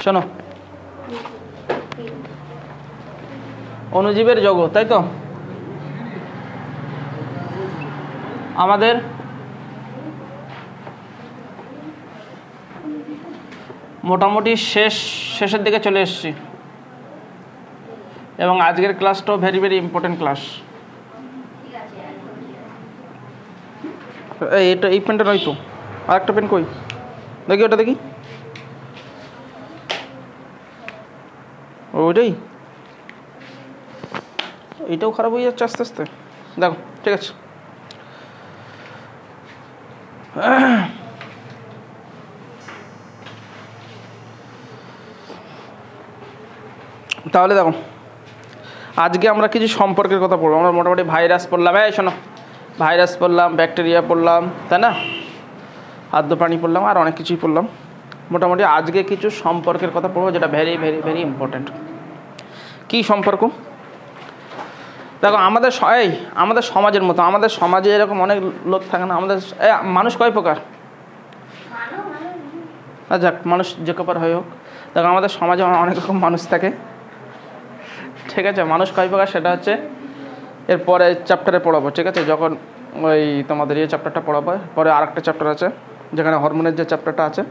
শোনো, অণুজীবের জগৎ, তাই তো? আমাদের মোটামুটি শেষের দিকে চলে এসেছি, এবং আজকের ক্লাসটাও ভেরি ভেরি ইম্পর্টেন্ট ক্লাস। এটা এই পেনটা নয় তো, আর একটা পেন কই দেখি, ওটা দেখি, ওইটাই। এইটাও খারাপ হয়ে যাচ্ছে আস্তে আস্তে, দেখো। ঠিক আছে, তাহলে দেখো, আজকে আমরা কিছু সম্পর্কের কথা পড়বো। আমরা মোটামুটি ভাইরাস পড়লাম, শোনো, ভাইরাস পড়লাম, ব্যাকটেরিয়া পড়লাম, তাই না, আদ্য প্রাণী পড়লাম, আর অনেক কিছুই পড়লাম। মোটামুটি আজকে কিছু সম্পর্কের কথা পড়বো, যেটা ভেরি ভেরি ভেরি ইম্পর্ট্যান্ট। কী সম্পর্ক? দেখো, আমাদের সমাজের মতো, আমাদের সমাজে এরকম অনেক লোক থাকে না। আমাদের মানুষ কয় প্রকার? যাক, মানুষ যে কপার হয় হোক। দেখো, আমাদের সমাজে অনেক রকম মানুষ থাকে, ঠিক আছে? মানুষ কয় প্রকার সেটা হচ্ছে এরপরে চ্যাপ্টারে পড়াবো, ঠিক আছে? যখন ওই তোমাদের এই চ্যাপ্টারটা পড়াবো, পরে আর একটা চ্যাপ্টার আছে যেখানে হরমোনের যে চ্যাপ্টারটা আছে,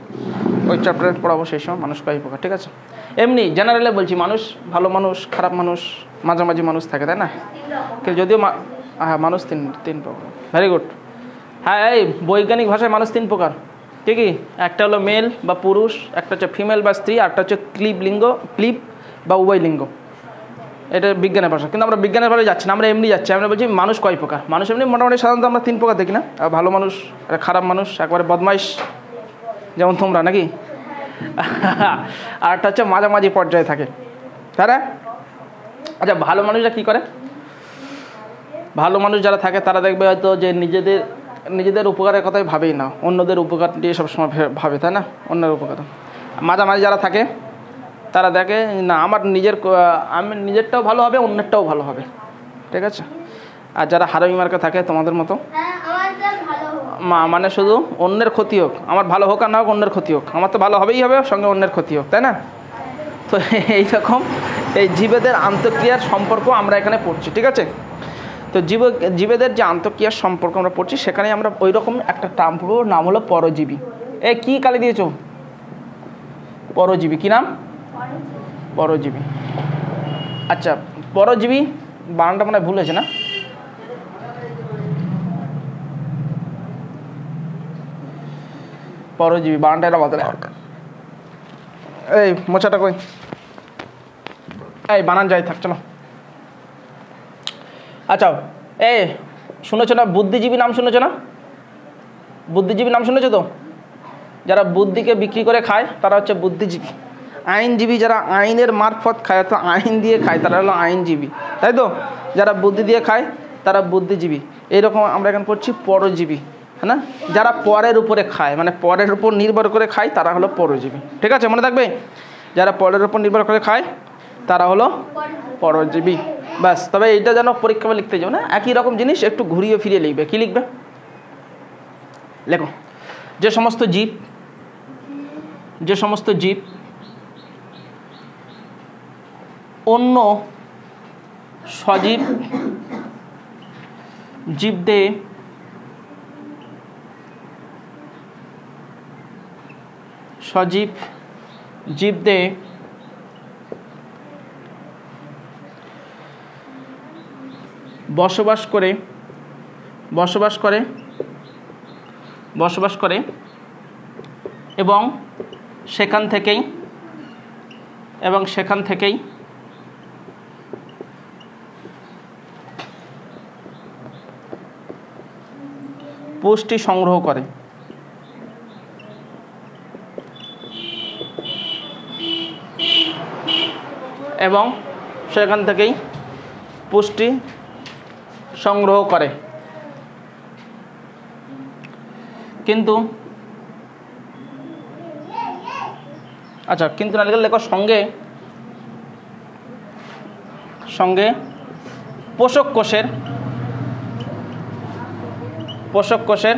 ওই চ্যাপ্টারে পড়াবো, সেই সময় মানুষ কয় প্রকার, ঠিক আছে? এমনি জেনারেলে বলছি, মানুষ ভালো মানুষ, খারাপ মানুষ, মাঝামাঝি মানুষ থাকে, তাই না? কিন্তু যদিও হ্যাঁ, মানুষ তিন প্রকার। Very good. হ্যাঁ, এই বৈজ্ঞানিক ভাষায় মানুষ তিন প্রকার, ঠিকই। একটা হলো মেল বা পুরুষ, একটা হচ্ছে ফিমেল বা স্ত্রী, একটা হচ্ছে ক্লিপ বা উভয় লিঙ্গ। এটা বিজ্ঞানের ভাষা, কিন্তু আমরা বিজ্ঞানের ভাষায় যাচ্ছি না, আমরা এমনি যাচ্ছি। আমরা বলছি মানুষ কয় প্রকার। মানুষ এমনি মোটামুটি সাধারণত আমরা তিন প্রকার দেখি না? ভালো মানুষ, খারাপ মানুষ, একবারে বদমাইশ যেমন তোমরা, নাকি? আর একটা হচ্ছে মাঝামাঝি পর্যায়ে থাকে, তাই না? আচ্ছা, ভালো মানুষরা কী করে? ভালো মানুষ যারা থাকে তারা দেখবে হয়তো যে নিজেদের উপকারের কথাই ভাবেই না, অন্যদের উপকার নিয়ে সবসময় ভাবে, তাই না? অন্যের উপকার। মাঝামাঝি যারা থাকে তারা দেখে না, আমি নিজেরটাও ভালো হবে, অন্যেরটাও ভালো হবে, ঠিক আছে? আর যারা হারামি মার্কা থাকে তোমাদের মতো, মানে শুধু অন্যের ক্ষতি হোক, আমার ভালো হোক আর না হোক, অন্যের ক্ষতি হোক, আমার তো ভালো হবেই হবে, সঙ্গে অন্যের ক্ষতি হোক, তাই না? তো এইরকম এই জীবেদের আন্তঃক্রিয়ার সম্পর্ক আমরা এখানে পড়ছি, ঠিক আছে? তো জীবেদের যে আন্তঃক্রিয়ার সম্পর্ক আমরা পড়ছি, সেখানে আমরা ওই রকম একটা টার্ম পড়ব, নাম হলো পরজীবী। কি কালি দিয়েছো? পরজীবী। কি নাম? পরজীবী। আচ্ছা, পরজীবী বানানটা মনে হয় ভুল হয়েছে না? পরজীবী বানানটা এটা বদলে। এই মোচাটা কই? এই বানান যাই থাক, চলো। আচ্ছা, শুনেছো না বুদ্ধিজীবী নাম? শুনেছো না? বুদ্ধিজীবী নাম শুনেছো তো? যারা বুদ্ধিকে বিক্রি করে খায় তারা হচ্ছে বুদ্ধিজীবী। আইনজীবী যারা আইনের মারফত খায়, তো আইন দিয়ে খায়, তারা হলো আইনজীবী, তাই তো? যারা বুদ্ধি দিয়ে খায় তারা বুদ্ধিজীবী। এইরকম আমরা এখন পড়ছি পরজীবী, হ্যাঁ না? যারা পরের উপরে খায়, মানে পরের উপর নির্ভর করে খায়, তারা হলো পরজীবী, ঠিক আছে? মনে থাকবে, যারা পরের উপর নির্ভর করে খায় তারা হলো পরজীবী, ব্যাস। তবে এইটা যেন পরীক্ষা লিখতে যাও না, একই রকম জিনিস একটু ঘুরিয়ে ফিরিয়ে লিখবে। কি লিখবে? লেখো, যে সমস্ত জীব অন্য সজীব জীবদেহে বসবাস করে এবং সেখান থেকেই পুষ্টি সংগ্রহ করে, কিন্তু আচ্ছা, কিন্তু না লিখে লেখো সঙ্গে পোষক কোষের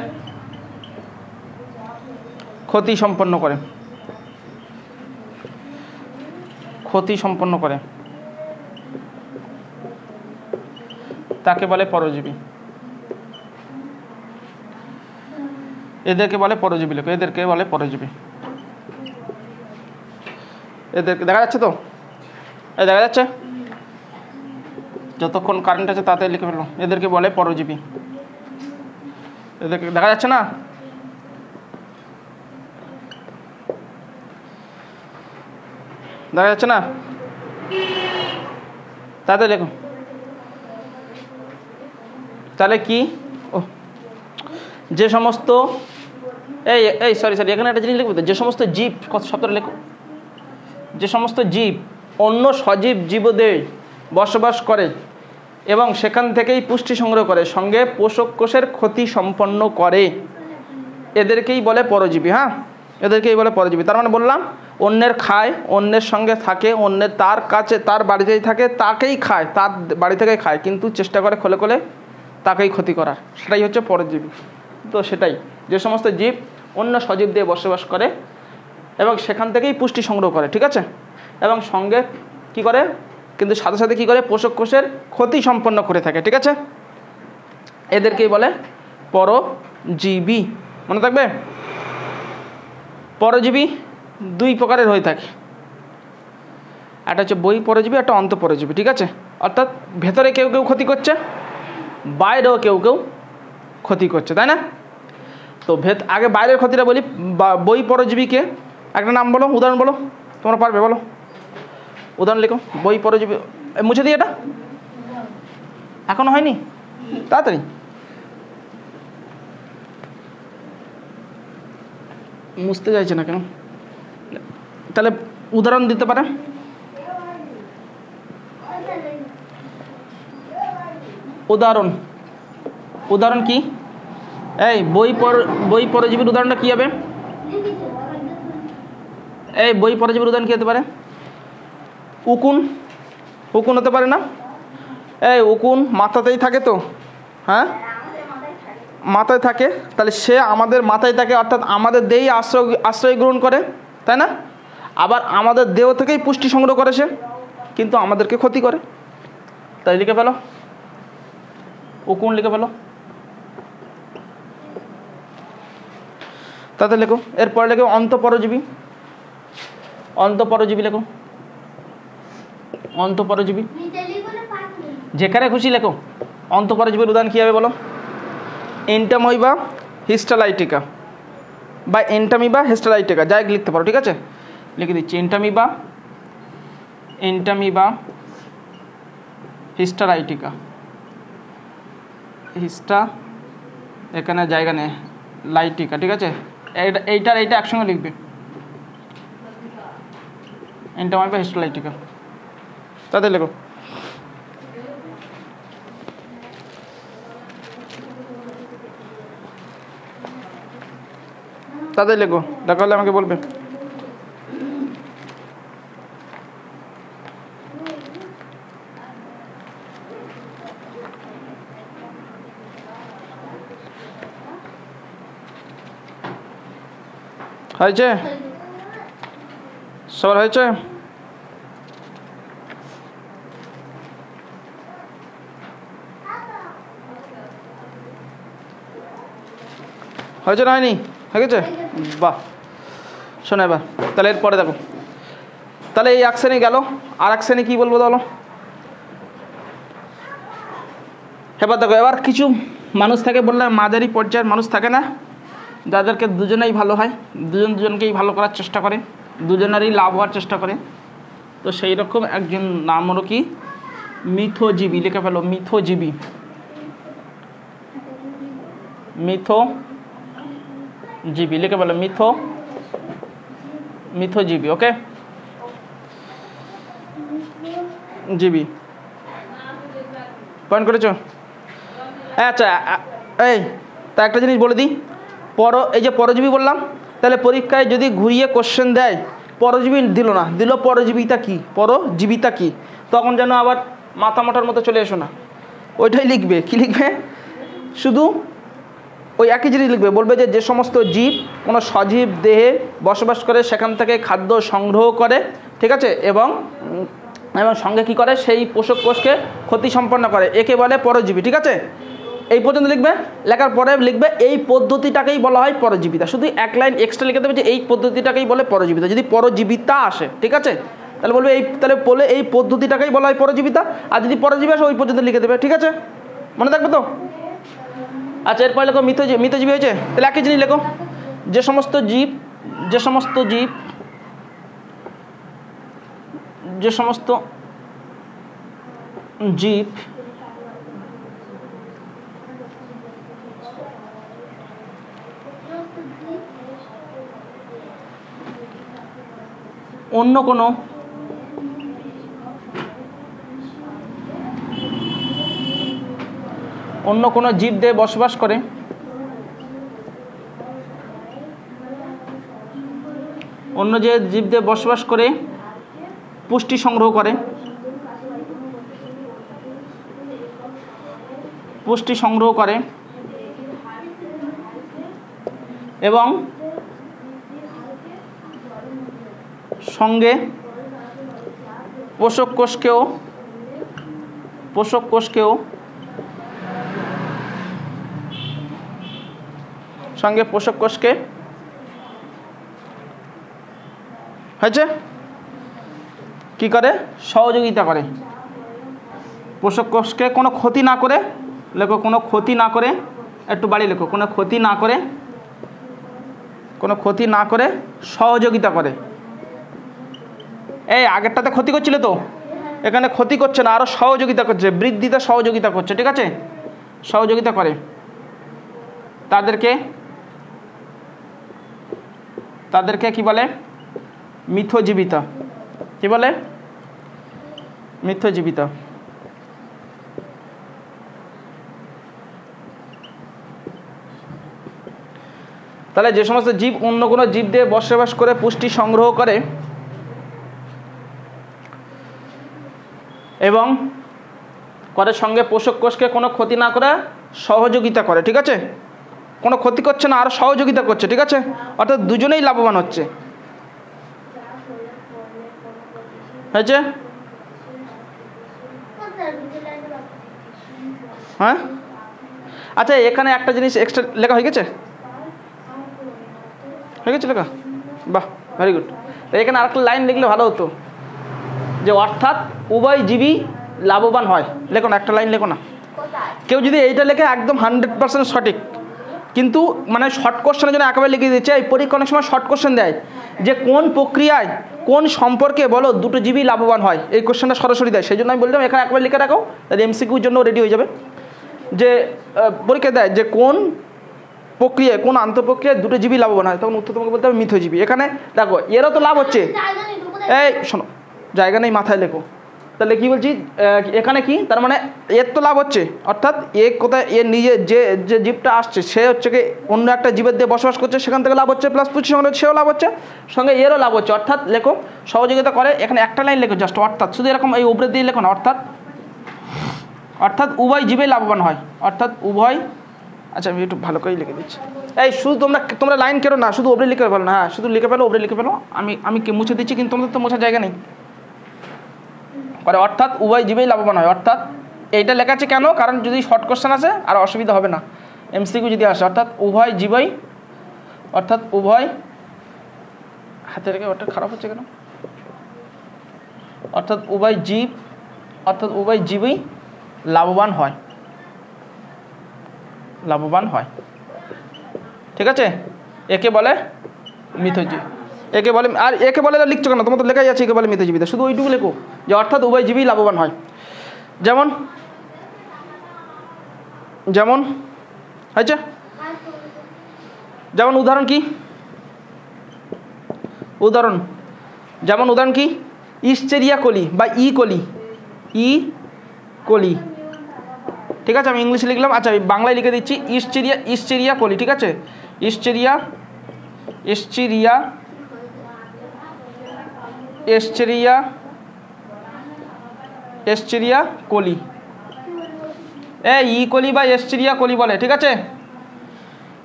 ক্ষতি সম্পন্ন করে। ক্ষতি সম্পন্ন করে তাকে বলে পরজীবী। এদেরকে বলে পরজীবী লোক, এদেরকে বলে পরজীবী। এদেরকে দেখা যাচ্ছে তো, এই দেখা যাচ্ছে, যতক্ষণ কারেন্ট আছে তাড়াতাড়ি লিখে ফেলুন। এদেরকে বলে পরজীবী। এদেরকে দেখা যাচ্ছে না, দেখা যাচ্ছে না, তাড়াতাড়ি লিখুন। তাহলে কি, ও যে সমস্ত এই এই সরি এখানে একটা জিনিস লিখবো তো, যে সমস্ত জীব, কত শব্দটা লেখো, যে সমস্ত জীব অন্য সজীব জীবদেহে বসবাস করে এবং সেখান থেকেই পুষ্টি সংগ্রহ করে, সঙ্গে পোষক কোষের ক্ষতি সম্পন্ন করে, এদেরকেই বলে পরজীবী। হ্যাঁ, এদেরকেই বলে পরজীবী। তার মানে বললাম, অন্যের খায়, অন্যের সঙ্গে থাকে, অন্যের তার কাছে তার বাড়িতেই থাকে, তাকেই খায়, তার বাড়ি থেকেই খায়, কিন্তু চেষ্টা করে খোলে খোলে তাকেই ক্ষতি করার, সেটাই হচ্ছে পরজীবী। তো সেটাই, যে সমস্ত জীব অন্য সজীব দিয়ে বসবাস করে এবং সেখান থেকেই পুষ্টি সংগ্রহ করে, ঠিক আছে, এবং সঙ্গে কি করে, কিন্তু সাথে সাথে কি করে, পোষক কোষের ক্ষতি সম্পন্ন করে থাকে, ঠিক আছে, এদেরকেই বলে পরজীবী। মনে থাকবে, পরজীবী দুই প্রকারের হয়ে থাকে, একটা হচ্ছে বহি পরজীবী, একটা অন্ত পরজীবী, ঠিক আছে, অর্থাৎ ভেতরে কেউ কেউ ক্ষতি করছে, বাইরেও কেউ কেউ ক্ষতি করছে, তাই না। তো আগে বাইরের ক্ষতিটা বলি, বহি পরজীবীকে একটা নাম বলো, উদাহরণ বলো, তোমরা পারবে, বলো উদাহরণ লিখো। বহি পরজীবী, মুছে দিই, এটা এখনো হয়নি, তাড়াতাড়ি, মুছতে চাইছে না কেন, তাহলে উদাহরণ দিতে পারে। উদাহরণ কি, এই বই পরজীবীর উদাহরণটা কি হবে, এই বই পরজীবীর উদাহরণ কি হতে পারে, উকুন হতে পারে না, এই উকুন মাথাতেই থাকে তো, হ্যাঁ মাথায় থাকে, তাহলে সে আমাদের মাথায় থাকে, অর্থাৎ আমাদের দেহেই আশ্রয় গ্রহণ করে, তাই না, আবার আমাদের দেহ থেকেই পুষ্টি সংগ্রহ করে সে, কিন্তু আমাদেরকে ক্ষতি করে, তাই লিখে ফেলো, উকুন লিখে ফেলো, তাতে লেখো। এরপরে লেখো অন্তঃপরজীবী, লেখো, অন্তঃপরজীবী, যেখানে খুশি লেখো। অন্তঃপরজীবীর উদাহরণ কী হবে বলো, এন্টামোইবা হিস্টালাইটিকা বা এন্টামিবা হিস্টালাইটিকা, যাই লিখতে পারো, ঠিক আছে, লিখে দিচ্ছি, এন্টামিবা হিস্টালাইটিকা, এখানে জায়গা নেই, লাইটিকা, ঠিক আছে, এইটা একসঙ্গে লিখবে, এন্টামাইবা হিস্টালাইটিকা, তাতে লেখো। তাদের লেখো, দেখা হলে আমাকে বলবে। হয়েছে, সবার হয়েছে, হয়েছে না হয়নি, হয়ে গেছে, বাহ, শোনো এবার, তাহলে এরপরে দেখো, তাহলে এই এক শ্রেণী গেল, আর এক শ্রেণী কী বলবো বলো, এবার দেখো, এবার কিছু মানুষ থাকে, বললাম মাঝারি পর্যায়ের মানুষ থাকে না, যাদেরকে দুজনেই ভালো হয়, দুজনকেই ভালো করার চেষ্টা করে, দুজনেরই লাভ হওয়ার চেষ্টা করে, তো সেই রকম একজন নাম হলো কি, মিথজীবী, লিখে ফেলো, মিথজীবী, লিখে ফেলো, মিথজীবী, ওকে, জীবী, পয়েন্ট করেছো? আচ্ছা, এই তা একটা জিনিস বলে দিই, এই যে পরজীবী বললাম, তাহলে পরীক্ষায় যদি ঘুরিয়ে কোশ্চেন দেয়, পরজীবী দিল না, দিল পরজীবিতা কি, তখন যেন আবার মাথা মোটার মতো চলে এসো না, ওইটাই লিখবে, কি লিখবে, শুধু ওই একই জিনিস লিখবে, বলবে যে সমস্ত জীব কোনো সজীব দেহে বসবাস করে, সেখান থেকে খাদ্য সংগ্রহ করে, ঠিক আছে, এবং এবং সঙ্গে কি করে সেই পোষক কোষকে ক্ষতি সম্পন্ন করে, একে বলে পরজীবী। ঠিক আছে, এই পর্যন্ত লিখবে, লেখার পরে লিখবে এই পদ্ধতিটাকেই বলা হয় পরজীবিতা। শুধু এক লাইন এক্সট্রা লিখে দেবে যে এই পদ্ধতিটাকেই বলে পরজীবিতা। যদি পরজীবিতা আসে, ঠিক আছে, তাহলে বলবে এই পদ্ধতিটাকেই বলা হয় পরজীবিতা। আর যদি পরজীবী আসে ওই পর্যন্ত লিখে দেবে। ঠিক আছে, মনে থাকবে তো? আচ্ছা, এরপরে লেখো মিথজীবী হয়েছে। তাহলে একই জিনিস লেখো, যে সমস্ত জীব অন্য কোনো জীব দেহে বসবাস করে, অন্য যে জীব দেহে বসবাস করে পুষ্টি সংগ্রহ করে, এবং সঙ্গে পোষক কোষকেও হয়েছে কি করে, সহযোগিতা করে। পোষক কোষকে কোনো ক্ষতি না করে, লেখো কোনো ক্ষতি না করে, একটু বাড়ি লেখো, কোনো ক্ষতি না করে সহযোগিতা করে। এই আগেরটাতে ক্ষতি করছিল তো, এখানে ক্ষতি করছে না, আরও সহযোগিতা করছে, বৃদ্ধিতে সহযোগিতা করছে। ঠিক আছে, সহযোগিতা করে তাদেরকে কি বলে, মিথজীবিতা। কি বলে, মিথজীবিতা। তাহলে যে সমস্ত জীব অন্য কোনো জীব দিয়ে বসবাস করে পুষ্টি সংগ্রহ করে এবং সঙ্গে পোষক কোষকে কোনো ক্ষতি না করে সহযোগিতা করে। ঠিক আছে, কোনো ক্ষতি করছে না, আর সহযোগিতা করছে। ঠিক আছে, অর্থাৎ দুজনেই লাভবান হচ্ছে। হয়েছে? হ্যাঁ, আচ্ছা, এখানে একটা জিনিস এক্সট্রা লেখা হয়ে গেছে লেখা? বাহ, ভেরি গুড। এখানে আরেকটা লাইন লিখলে ভালো হতো, যে অর্থাৎ উভয় জীবই লাভবান হয়। লেখো না, একটা লাইন লেখো না। কেউ যদি এইটা লেখে একদম 100% সঠিক, কিন্তু মানে শর্ট কোশ্চেনের জন্য একেবারে লিখে দিচ্ছে। এই পরীক্ষা অনেক সময় শর্ট কোশ্চেন দেয় যে কোন প্রক্রিয়ায় কোন সম্পর্কে বলো দুটো জীবই লাভবান হয়, এই কোশ্চেনটা সরাসরি দেয়। সেই জন্য আমি বললাম এখানে একবার লিখে রাখো, তাহলে এমসিকিউর জন্য রেডি হয়ে যাবে। যে পরীক্ষা দেয় যে কোন প্রক্রিয়ায়, কোন আন্তঃপ্রক্রিয়ায় দুটো জীবই লাভবান হয়, তখন উত্তর তোমাকে বলতে হবে মিথজীবী। এখানে দেখো এরও তো লাভ হচ্ছে, এই শোনো, জায়গা নেই, মাথায় লেখো। তাহলে কি বলছি, এখানে কি তার মানে এর তো লাভ হচ্ছে, অর্থাৎ কোথায় এর নিজে যে জীবটা আসছে সে হচ্ছে কি অন্য একটা জীবের দিয়ে বসবাস করছে, সেখান থেকে লাভ হচ্ছে, প্লাস পুষ্টি সংগ্রহ সেও লাভ হচ্ছে, সঙ্গে এরও লাভ হচ্ছে। অর্থাৎ লেখো সহযোগিতা করে। এখানে একটা লাইন লেখো জাস্ট, অর্থাৎ, শুধু এরকম এই উপরে দিয়ে লেখো না, অর্থাৎ উভয় জীবে লাভবান হয়, অর্থাৎ উভয়। আচ্ছা, আমি একটু ভালো করেই লিখে দিচ্ছি। এই শুধু তোমরা লাইন কেন না, শুধু ওপরে লিখে ফেলো না। হ্যাঁ, শুধু লিখে ফেলো, ওপরে লিখে ফেলো। আমি মুছে দিচ্ছি, কিন্তু তোমাদের তো মোছার জায়গা নেই। অর্থাৎ উভয় জীবেই লাভবান হয়। অর্থাৎ এইটা লেখা আছে কেন, কারণ যদি শর্ট কোশ্চেন আসে আর অসুবিধা হবে না, এমসিকিউ যদি আসে। অর্থাৎ উভয় জীবই, অর্থাৎ উভয়, হাতে রেখে ওটা খারাপ হচ্ছে কেন, অর্থাৎ উভয় জীবই লাভবান হয়। ঠিক আছে, একে বলে মিথজীবী। একে বলে, আর একে বলে লিখছো কেন, তোমার তো লেখাই আছে একে বলে মিথজীবিতা, শুধু ওইটুকু লেখো যে অর্থাৎ উভয় জীবই লাভবান হয়। যেমন আচ্ছা, যেমন উদাহরণ কি, উদাহরণ কি, ইস্টেরিয়া কোলি বা ই কোলি। ঠিক আছে, আমি ইংলিশে লিখলাম, আচ্ছা আমি বাংলায় লিখে দিচ্ছি, ইস্টেরিয়া কোলি। ঠিক আছে, ইস্টেরিয়া কোলি, ই কোলি বা এস্টেরিয়া কোলি বলে। ঠিক আছে,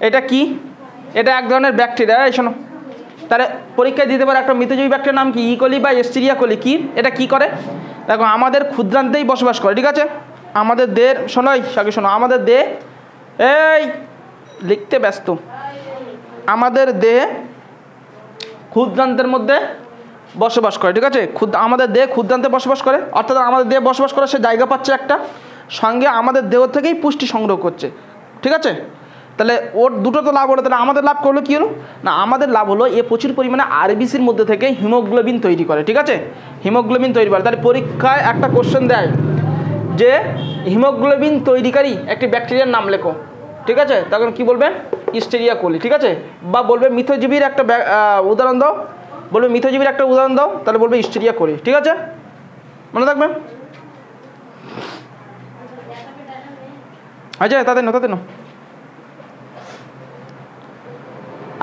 এটা কি, এটা এক ধরনের ব্যাকটেরিয়া। এই শোনো, তাহলে পরীক্ষায় দিতে পারে একটা মৃতজীবী ব্যাকটেরিয়ার নাম কি, ইকোলি বা এস্টেরিয়া কোলি। কি এটা কি করে দেখো, আমাদের ক্ষুদ্রান্তেই বসবাস করে, ঠিক আছে। আমাদের দেহের শোনোই আগে শোনো, আমাদের দেহে এই লিখতে ব্যস্ত, আমাদের দেহে ক্ষুদ্রান্তের মধ্যে বসবাস করে, ঠিক আছে। আমাদের দেহে ক্ষুদ্রান্তে বসবাস করে, অর্থাৎ আমাদের দেহে বসবাস করে সে জায়গা পাচ্ছে একটা, সঙ্গে আমাদের দেহ থেকেই পুষ্টি সংগ্রহ করছে, ঠিক আছে। তাহলে ওর দুটো তো লাভ হলো, তাহলে আমাদের লাভ করলো কী হলো না, আমাদের লাভ হলো এ প্রচুর পরিমাণে আরবিসির মধ্যে থেকে হিমোগ্লোবিন তৈরি করে, ঠিক আছে। হিমোগ্লোবিন তৈরি করে। তাহলে পরীক্ষায় একটা কোশ্চেন দেয় যে হিমোগ্লোবিন তৈরিকারী একটি ব্যাকটেরিয়ার নাম লেখো, ঠিক আছে। তখন কি বলবে, ইস্টেরিয়া কোলি, ঠিক আছে। বা বলবে মিথজীবীর একটা উদাহরণ দাও, বলবে মিথজীবীর একটা উদাহরণ দাও, তাহলে বলবে ইস্টেরিয়া কোলি, ঠিক আছে, মনে থাকবে। আচ্ছা তাদের না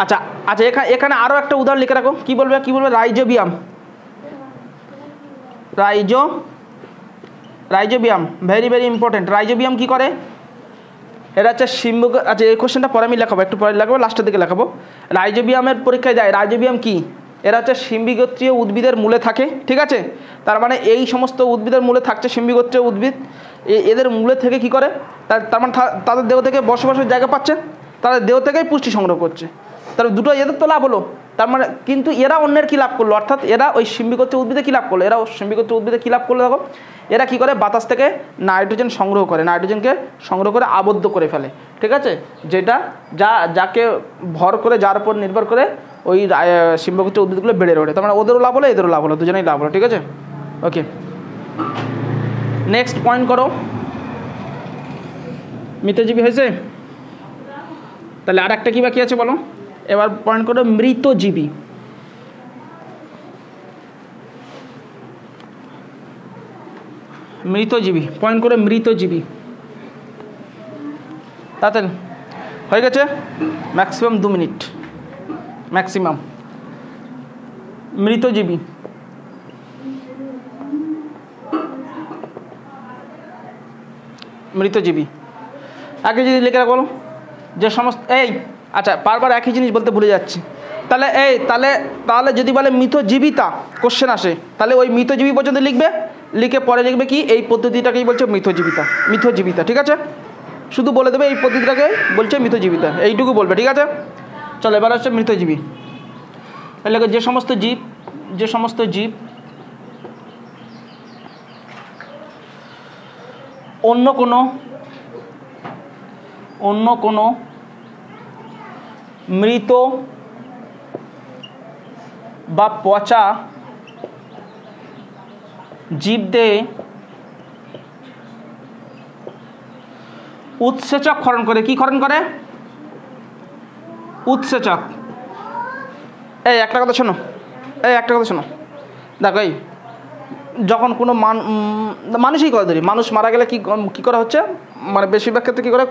আচ্ছা আচ্ছা, এখানে আরও একটা উদাহরণ লিখে রাখো। কি বলবে rhizobium, rhizobium very very important. Rhizobium কি করে, এটা হচ্ছে আচ্ছা এই কোশ্চেনটা পরে আমি লেখাবো, একটু পরে লেখাবো, লাস্টের দিকে লেখাবো। রাইজোবিয়ামের পরীক্ষায় যায়, রাইজোবিয়াম কি, এরা হচ্ছে সিম্বিগোত্রীয় উদ্ভিদের মূলে থাকে, ঠিক আছে। তার মানে এই সমস্ত উদ্ভিদের মূলে থাকছে সিম্বিগোত্রীয় উদ্ভিদ, এদের মূলে থেকে কি করে, তার মানে তাদের দেহ থেকে বসবাসের জায়গা পাচ্ছে, তাদের দেহ থেকেই পুষ্টি সংগ্রহ করছে। তাহলে দুটো এদের তো লাভ হলো, তার মানে কিন্তু এরা অন্যের কী লাভ করলো, অর্থাৎ এরা ওই সিম্বিগোত্রীয় উদ্ভিদে কী লাভ করলো, এরা সিম্বিগোত্রীয় উদ্ভিদে কী লাভ করলো দেখো, এরা কি করে বাতাস থেকে নাইট্রোজেন সংগ্রহ করে, নাইট্রোজেনকে সংগ্রহ করে আবদ্ধ করে ফেলে, ঠিক আছে। যেটা যাকে ভর করে, যার উপর নির্ভর করে ওই সিম্বিগোত্রীয় উদ্ভিদগুলো বেড়ে ওঠে। তার মানে ওদেরও লাভ হলো, এদেরও লাভ হলো, দুজনেই লাভ হলো, ঠিক আছে। ওকে, নেক্সট পয়েন্ট করো। মৃতজীবী হয়েছে, তাহলে আর একটা কি বাকি আছে বলো। এবার পয়েন্ট করো মৃতজীবী। মৃতজীবী পয়েন্ট করে মৃতজীবী, তাড়াতাড়ি হয়ে গেছে, ম্যাক্সিমাম 2 মিনিট ম্যাক্সিমাম। মৃতজীবী আগে যদি লিখে রাখো বলো, যে সমস্ত এই আচ্ছা বারবার একই জিনিস বলতে ভুলে যাচ্ছি। তাহলে যদি বলে মৃতজীবিতা কোশ্চেন আসে, তাহলে ওই মৃতজীবী পর্যন্ত লিখবে, লিখে পরে লিখবে কি এই পদ্ধতিটাকেই বলছে মৃতজীবিতা, ঠিক আছে। শুধু বলে দেবে এই পদ্ধতিটাকে বলছে মৃতজীবিতা, এইটুকু বলবে, ঠিক আছে। চলো এবার হচ্ছে মৃতজীবী। তাহলে যে সমস্ত জীব অন্য কোনো মৃত বা পচা জীবদেহে উৎসেচক ক্ষরণ করে। কি ক্ষরণ করে, উৎসেচক। এই একটা কথা শোনো, দেখো এই যখন কোনো মানুষই করে ধরি, মানুষ মারা গেলে কি করা হচ্ছে, মানে বেশিরভাগ ক্ষেত্রে কী করে,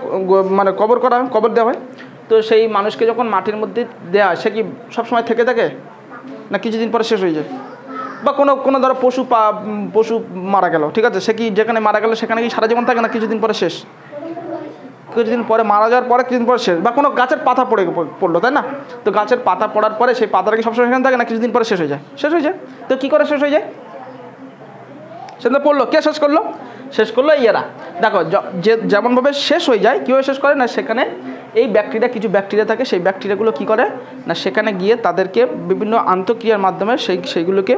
মানে কবর দেওয়া হয়। তো সেই মানুষকে যখন মাটির মধ্যে দেওয়া হয়, সে কি সবসময় থেকে থাকে না কিছুদিন পরে শেষ হয়ে যায়। বা কোনো ধরো পশু মারা গেল, ঠিক আছে, সে কি যেখানে মারা গেল সেখানে কি সারা জীবন থাকে না কিছুদিন পরে শেষ, কিছুদিন পরে মারা যাওয়ার পরে কিছুদিন পরে শেষ। বা কোনো গাছের পাতা পড়লো, তাই না, তো গাছের পাতা পড়ার পরে সেই পাতাটা কি সবসময় সেখানে থাকে না কিছুদিন পরে শেষ হয়ে যায়। তো কী করে শেষ হয়ে যায়, সেটা পড়লো, কে শেষ করলো এরা। দেখো যেমনভাবে শেষ হয়ে যায়, কীভাবে শেষ করে না, সেখানে এই কিছু ব্যাকটেরিয়া থাকে, সেই ব্যাকটেরিয়াগুলো কী করে না, সেখানে গিয়ে তাদেরকে বিভিন্ন আন্তঃক্রিয়ার মাধ্যমে সেইগুলোকে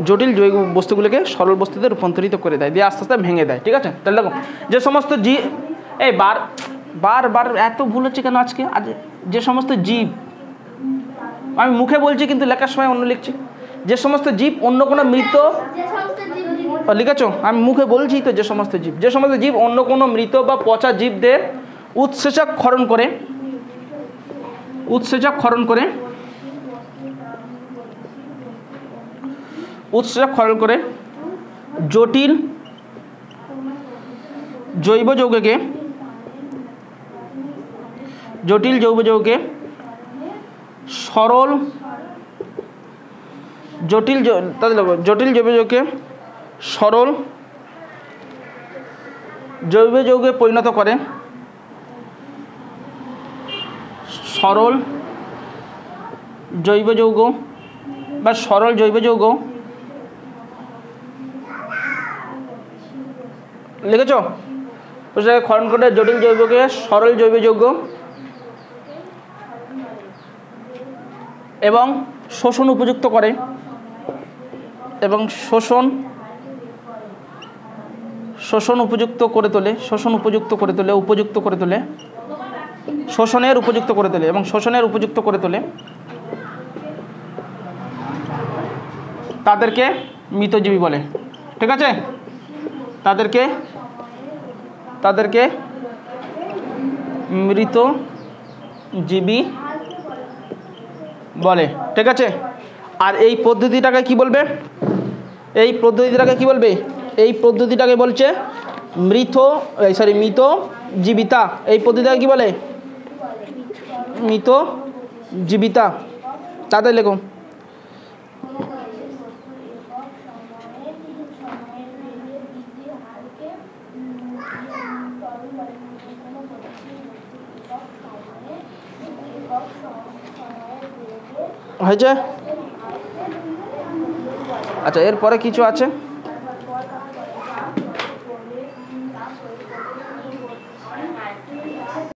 জটিল জৈব বস্তুগুলোকে সরল বস্তুতে রূপান্তরিত করে দেয়, দিয়ে আস্তে আস্তে ভেঙে দেয়, ঠিক আছে। তাহলে দেখো যে সমস্ত এই বার এত ভুল হচ্ছে কেন আজকে, যে সমস্ত জীব, আমি মুখে বলছি কিন্তু লেখার সময় অন্য লিখছি, যে সমস্ত জীব অন্য কোনো মৃত, লিখেছ আমি মুখে বলছি তো, যে সমস্ত জীব অন্য কোনো মৃত বা পচা জীবদের উৎসেচক ক্ষরণ করে জটিল জৈব যৌগকে সরল জটিল জৈব যৌগকে সরল জৈব যৌগে পরিণত করে, সরল জৈব যৌগে পরিণত করে, জৈব যৌগ বা সরল জৈব যৌগ, লিখেছ? ক্ষরণ করে জটিল জৈবকে সরল জৈব যৌগ এবং শোষণ উপযুক্ত করে, এবং শোষণ উপযুক্ত করে তোলে, শোষণের উপযুক্ত করে তোলে এবং শোষণের উপযুক্ত করে তোলে, তাদেরকে মৃতজীবী বলে। ঠিক আছে, তাদেরকে মৃতজীবী বলে। ঠিক আছে, আর এই পদ্ধতিটাকে কি বলবে? এই পদ্ধতিটাকে বলছে মৃতজীবিতা। এই পদ্ধতিটাকে কি বলে? মৃতজীবিতা। তাদের লেখো। হয়েছে? আচ্ছা, এরপরে কিছু আছে।